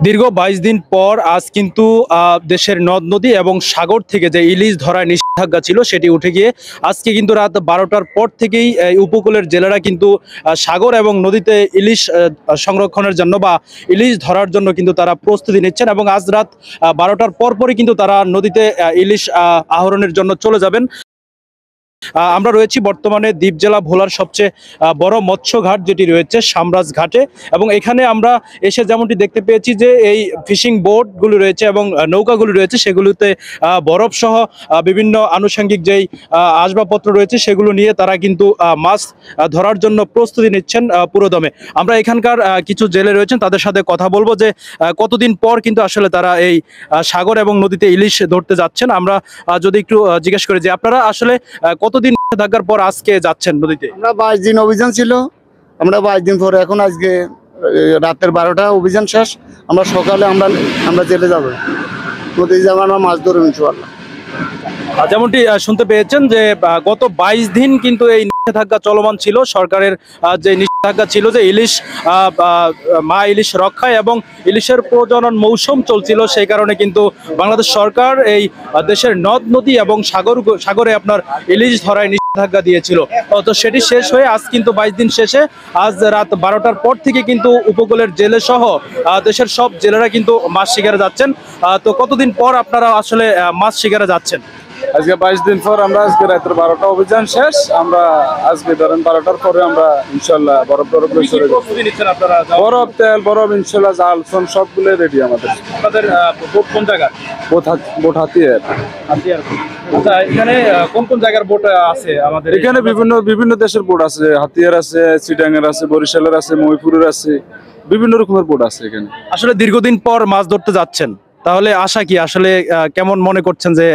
দীর্ঘ ২২ দিন পর আজ কিন্তু দেশের নদ নদী এবং সাগর থেকে যে ইলিশ ধরার নিষেধাজ্ঞা ছিল সেটি উঠে গিয়ে আজকে কিন্তু রাত ১২টার পর থেকেই উপকূলের জেলেরা কিন্তু সাগর এবং নদীতে ইলিশ সংরক্ষণের জন্য বা ইলিশ ধরার জন্য কিন্তু তারা প্রস্তুতি নিচ্ছেন এবং আজ রাত ১২টার পরপরই কিন্তু তারা নদীতে ইলিশ আহরণের জন্য চলে যাবেন। আমরা রয়েছি বর্তমানে দ্বীপ জেলা ভোলার সবচেয়ে বড় মৎস্য ঘাট যেটি রয়েছে সামরাজ ঘাটে, এবং এখানে আমরা এসে যেমনটি দেখতে পেয়েছি যে এই ফিশিং বোটগুলো রয়েছে এবং নৌকাগুলো রয়েছে সেগুলোতে বরফ সহ বিভিন্ন আনুষঙ্গিক যেই আসবাবপত্র রয়েছে সেগুলো নিয়ে তারা কিন্তু মাছ ধরার জন্য প্রস্তুতি নিচ্ছেন পুরোদমে। আমরা এখানকার কিছু জেলে রয়েছেন তাদের সাথে কথা বলবো যে কতদিন পর কিন্তু আসলে তারা এই সাগর এবং নদীতে ইলিশ ধরতে যাচ্ছেন। আমরা যদি একটু জিজ্ঞেস করি যে আপনারা আসলে কতদিন নিষেধাজ্ঞার পর আজকে যাচ্ছেন নদীতে? আমরা 22 দিন অভিযান ছিল, আমরা 22 দিন পরে এখন আজকে রাতের 12টা অভিযান শেষ। আমরা সকালে আমরা জেলে যাব, নদী যাবো, আমরা মাছ ধরবো ইনশাআল্লাহ। যেমনটি শুনতে পেয়েছেন যে গত 22 দিন কিন্তু এই নিষেধাজ্ঞা চলমান ছিল। সরকারের যে নিষেধাজ্ঞা ছিল যে ইলিশ মা ইলিশ রক্ষায় এবং ইলিশের প্রজনন মৌসুম চলছিল, সেই কারণে কিন্তু বাংলাদেশ সরকার এই দেশের নদ নদী এবং সাগরে আপনার ইলিশ ধরায় নিষেধাজ্ঞা দিয়েছিল। তো সেটি শেষ হয়ে আজ কিন্তু 22 দিন শেষে আজ রাত 12টার পর থেকে কিন্তু উপকূলের জেলে সহ দেশের সব জেলেরা কিন্তু মাছ শিকারে যাচ্ছেন। তো কতদিন পর আপনারা আসলে মাছ শিকারে যাচ্ছেন? আজকে 22 দিন পর আমরা আজকে রাতের 12টা অভিযান শেষ। আমরা আজকে ধরেন 12টার পরে আমরা ইনশাল্লাহ বরফ তেল বরফ ইনশাল্লাহ জাল ফোন সবগুলো রেডি আমাদের। আপনাদের বোট কোন জায়গা? বোট হাতিয়ার। আচ্ছা, এখানে কোন কোন জায়গার বোট আছে আমাদের? এখানে বিভিন্ন দেশের বোট আছে, হাতিয়ার আছে, চিটাঙ্গের আছে, বরিশালের আছে, মহিপুরের আছে, বিভিন্ন রকমের বোট আছে এখানে। আসলে দীর্ঘদিন পর মাছ ধরতে যাচ্ছেন, তাহলে আশা কি আসলে কেমন মনে করছেন যে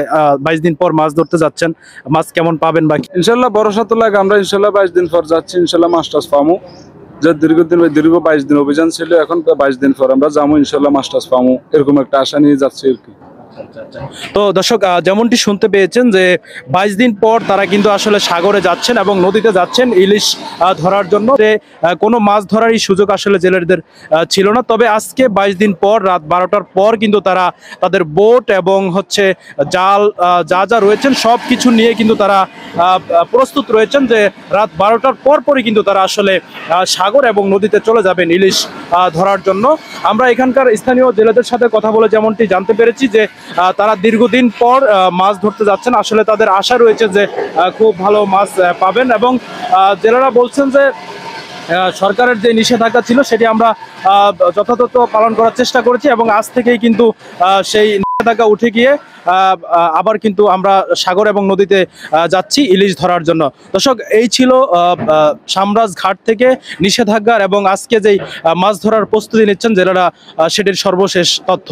22 দিন পর মাছ ধরতে যাচ্ছেন, মাছ কেমন পাবেন? বা ইনশাল্লাহ ভরসা তো লাগে, আমরা ইনশাল্লাহ 22 দিন পর যাচ্ছি, ইনশাল্লাহ মাছ টাছ পামু। যে দীর্ঘ 22 দিন অভিযান ছিল, এখন 22 দিন পর আমরা যাবো, ইনশাল্লাহ মাছ টাছ পামু, এরকম একটা আশা নিয়ে যাচ্ছি আর কি। তো দর্শক, যেমনটি শুনতে পেয়েছেন যে 22 দিন পর তারা কিন্তু আসলে সাগরে যাচ্ছেন এবং নদীতে যাচ্ছেন ইলিশ ধরার জন্য। যে কোনো মাছ ধরারই সুযোগ আসলে জেলেদের ছিল না, তবে আজকে 22 দিন পর রাত 12টার পর কিন্তু তারা তাদের বোট এবং হচ্ছে জাল যা যা রয়েছেন সব কিছু নিয়ে কিন্তু তারা প্রস্তুত রয়েছেন যে রাত 12টার পরই কিন্তু তারা আসলে সাগর এবং নদীতে চলে যাবেন ইলিশ ধরার জন্য। আমরা এখানকার স্থানীয় জেলেদের সাথে কথা বলে যেমনটি জানতে পেরেছি যে তারা দীর্ঘদিন পর মাছ ধরতে যাচ্ছেন। আসলে তাদের আশা রয়েছে যে খুব ভালো মাছ পাবেন, এবং জেলেরা বলছেন যে সরকারের যে নিষেধাজ্ঞা ছিল সেটি আমরা যথাযথ পালন করার চেষ্টা করেছি এবং আজ থেকেই কিন্তু সেই নিষেধাজ্ঞা উঠে গিয়ে আবার কিন্তু আমরা সাগর এবং নদীতে যাচ্ছি ইলিশ ধরার জন্য। দর্শক, এই ছিল সামরাজ ঘাট থেকে নিষেধাজ্ঞার এবং আজকে যেই মাছ ধরার প্রস্তুতি নিচ্ছেন জেলেরা সেটির সর্বশেষ তথ্য।